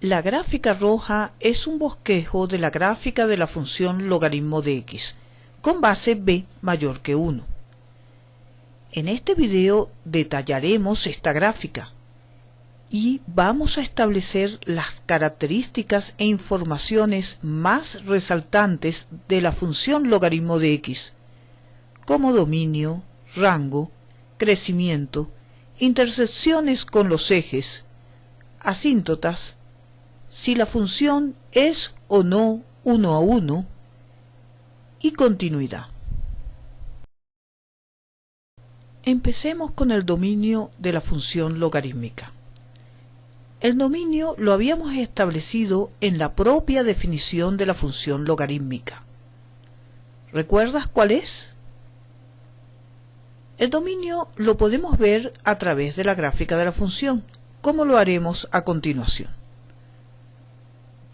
La gráfica roja es un bosquejo de la gráfica de la función logaritmo de x, con base b mayor que 1. En este video detallaremos esta gráfica y vamos a establecer las características e informaciones más resaltantes de la función logaritmo de x, como dominio, rango, crecimiento, intersecciones con los ejes, asíntotas, si la función es o no 1 a 1 y continuidad. Empecemos con el dominio de la función logarítmica. El dominio lo habíamos establecido en la propia definición de la función logarítmica. ¿Recuerdas cuál es? El dominio lo podemos ver a través de la gráfica de la función, como lo haremos a continuación.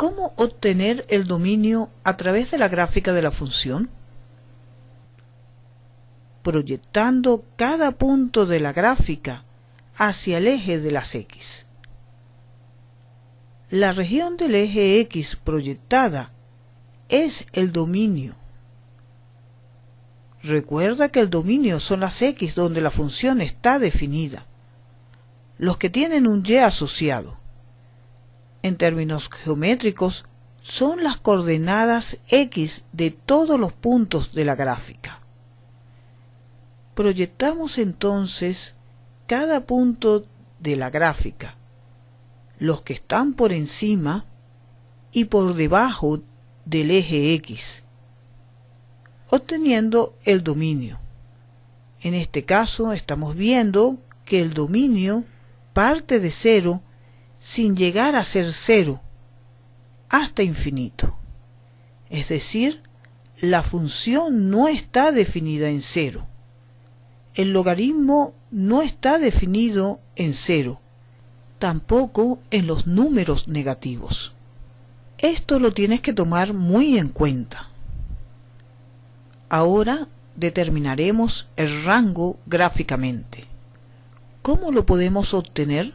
¿Cómo obtener el dominio a través de la gráfica de la función? Proyectando cada punto de la gráfica hacia el eje de las x. La región del eje x proyectada es el dominio. Recuerda que el dominio son las x donde la función está definida, los que tienen un y asociado. En términos geométricos, son las coordenadas x de todos los puntos de la gráfica. Proyectamos entonces cada punto de la gráfica, los que están por encima y por debajo del eje x, obteniendo el dominio. En este caso estamos viendo que el dominio parte de 0 sin llegar a ser 0 hasta infinito. Es decir, la función no está definida en 0. El logaritmo no está definido en 0, tampoco en los números negativos. Esto lo tienes que tomar muy en cuenta. Ahora determinaremos el rango gráficamente. ¿Cómo lo podemos obtener?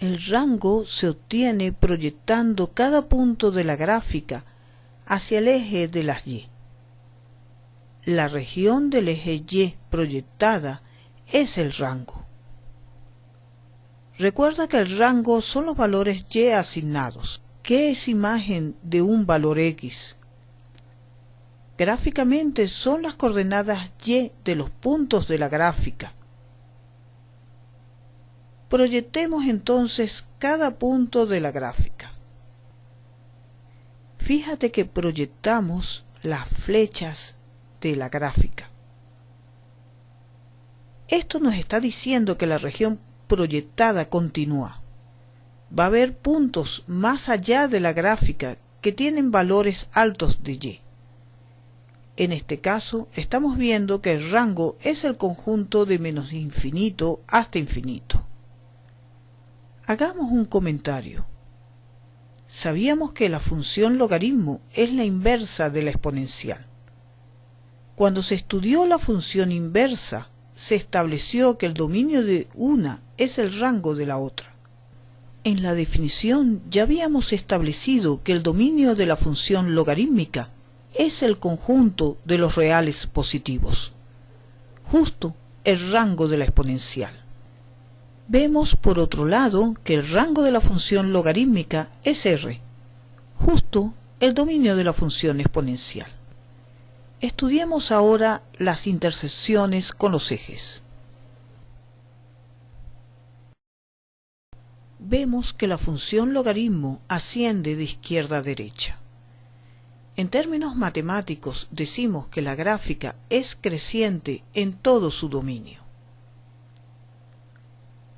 El rango se obtiene proyectando cada punto de la gráfica hacia el eje de las y. La región del eje y proyectada es el rango. Recuerda que el rango son los valores y asignados, que es imagen de un valor x. Gráficamente son las coordenadas y de los puntos de la gráfica. Proyectemos entonces cada punto de la gráfica. Fíjate que proyectamos las flechas de la gráfica. Esto nos está diciendo que la región proyectada continúa. Va a haber puntos más allá de la gráfica que tienen valores altos de y. En este caso, estamos viendo que el rango es el conjunto de menos infinito hasta infinito. Hagamos un comentario. Sabíamos que la función logaritmo es la inversa de la exponencial. Cuando se estudió la función inversa, se estableció que el dominio de una es el rango de la otra. En la definición ya habíamos establecido que el dominio de la función logarítmica es el conjunto de los reales positivos, justo el rango de la exponencial. Vemos por otro lado que el rango de la función logarítmica es r, justo el dominio de la función exponencial. Estudiemos ahora las intersecciones con los ejes. Vemos que la función logaritmo asciende de izquierda a derecha. En términos matemáticos decimos que la gráfica es creciente en todo su dominio.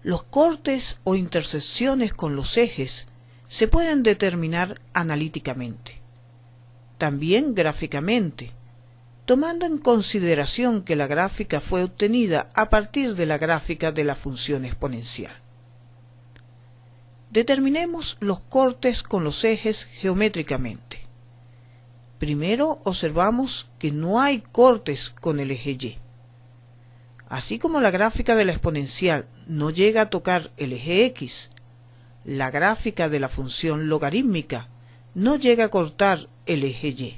Los cortes o intersecciones con los ejes se pueden determinar analíticamente, también gráficamente, tomando en consideración que la gráfica fue obtenida a partir de la gráfica de la función exponencial. Determinemos los cortes con los ejes geométricamente. Primero observamos que no hay cortes con el eje y. Así como la gráfica de la exponencial no llega a tocar el eje X, la gráfica de la función logarítmica no llega a cortar el eje Y.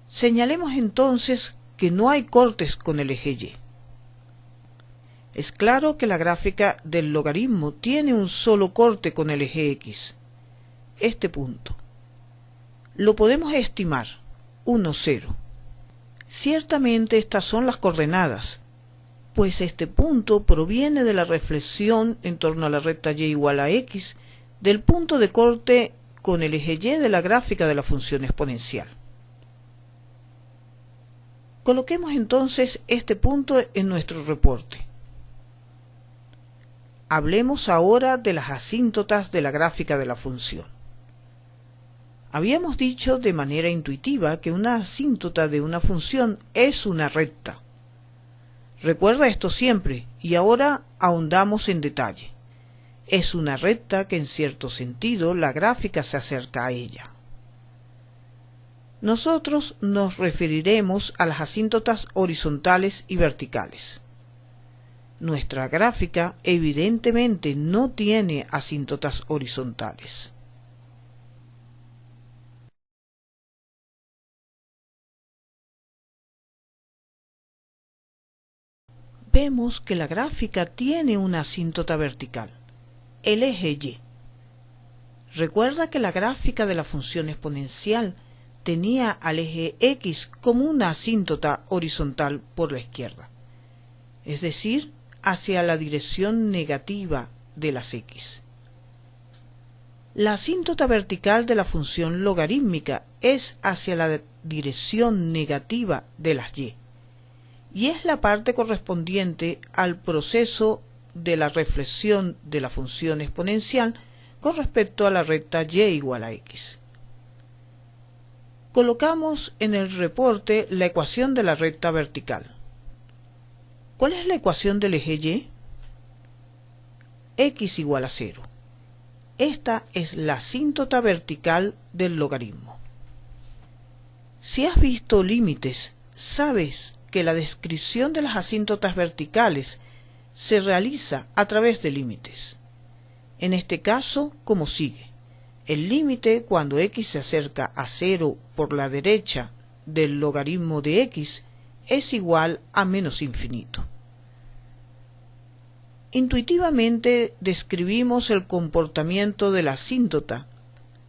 Señalemos entonces que no hay cortes con el eje Y. Es claro que la gráfica del logaritmo tiene un solo corte con el eje X, este punto. Lo podemos estimar, 1, 0. Ciertamente estas son las coordenadas, pues este punto proviene de la reflexión en torno a la recta y igual a x del punto de corte con el eje y de la gráfica de la función exponencial. Coloquemos entonces este punto en nuestro reporte. Hablemos ahora de las asíntotas de la gráfica de la función. Habíamos dicho de manera intuitiva que una asíntota de una función es una recta. Recuerda esto siempre y ahora ahondamos en detalle. Es una recta que en cierto sentido la gráfica se acerca a ella. Nosotros nos referiremos a las asíntotas horizontales y verticales. Nuestra gráfica evidentemente no tiene asíntotas horizontales. Vemos que la gráfica tiene una asíntota vertical, el eje Y. Recuerda que la gráfica de la función exponencial tenía al eje X como una asíntota horizontal por la izquierda, es decir, hacia la dirección negativa de las X. La asíntota vertical de la función logarítmica es hacia la dirección negativa de las y es la parte correspondiente al proceso de la reflexión de la función exponencial con respecto a la recta y igual a x. Colocamos en el reporte la ecuación de la recta vertical. ¿Cuál es la ecuación del eje y? X igual a 0. Esta es la asíntota vertical del logaritmo. Si has visto límites, sabes que la descripción de las asíntotas verticales se realiza a través de límites. En este caso, como sigue. El límite cuando x se acerca a 0 por la derecha del logaritmo de x es igual a menos infinito. Intuitivamente describimos el comportamiento de la asíntota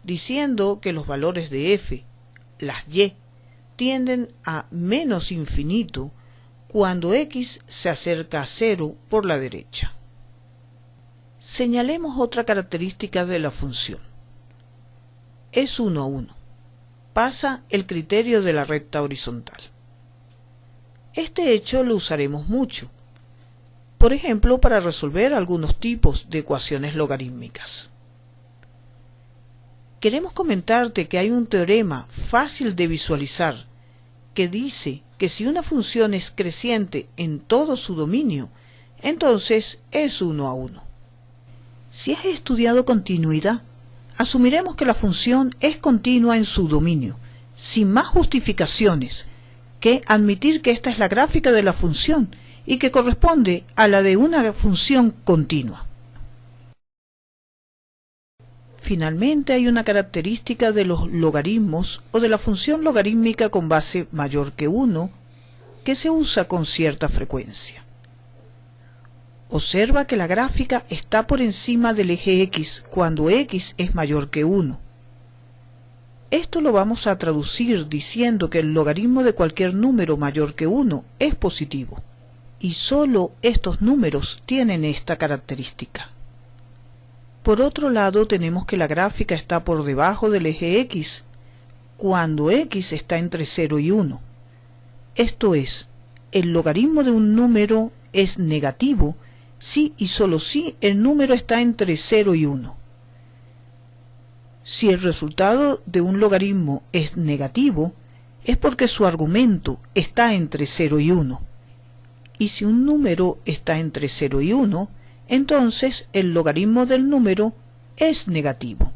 diciendo que los valores de f, las y, tienden a menos infinito cuando x se acerca a 0 por la derecha. Señalemos otra característica de la función. Es 1 a 1. Pasa el criterio de la recta horizontal. Este hecho lo usaremos mucho, por ejemplo, para resolver algunos tipos de ecuaciones logarítmicas. Queremos comentarte que hay un teorema fácil de visualizar que dice que si una función es creciente en todo su dominio, entonces es 1 a 1. Si has estudiado continuidad, asumiremos que la función es continua en su dominio, sin más justificaciones que admitir que esta es la gráfica de la función y que corresponde a la de una función continua. Finalmente hay una característica de los logaritmos o de la función logarítmica con base mayor que 1 que se usa con cierta frecuencia. Observa que la gráfica está por encima del eje X cuando X es mayor que 1. Esto lo vamos a traducir diciendo que el logaritmo de cualquier número mayor que 1 es positivo, y solo estos números tienen esta característica. Por otro lado, tenemos que la gráfica está por debajo del eje X cuando X está entre 0 y 1. Esto es, el logaritmo de un número es negativo si y solo si el número está entre 0 y 1. Si el resultado de un logaritmo es negativo, es porque su argumento está entre 0 y 1. Y si un número está entre 0 y 1, entonces el logaritmo del número es negativo.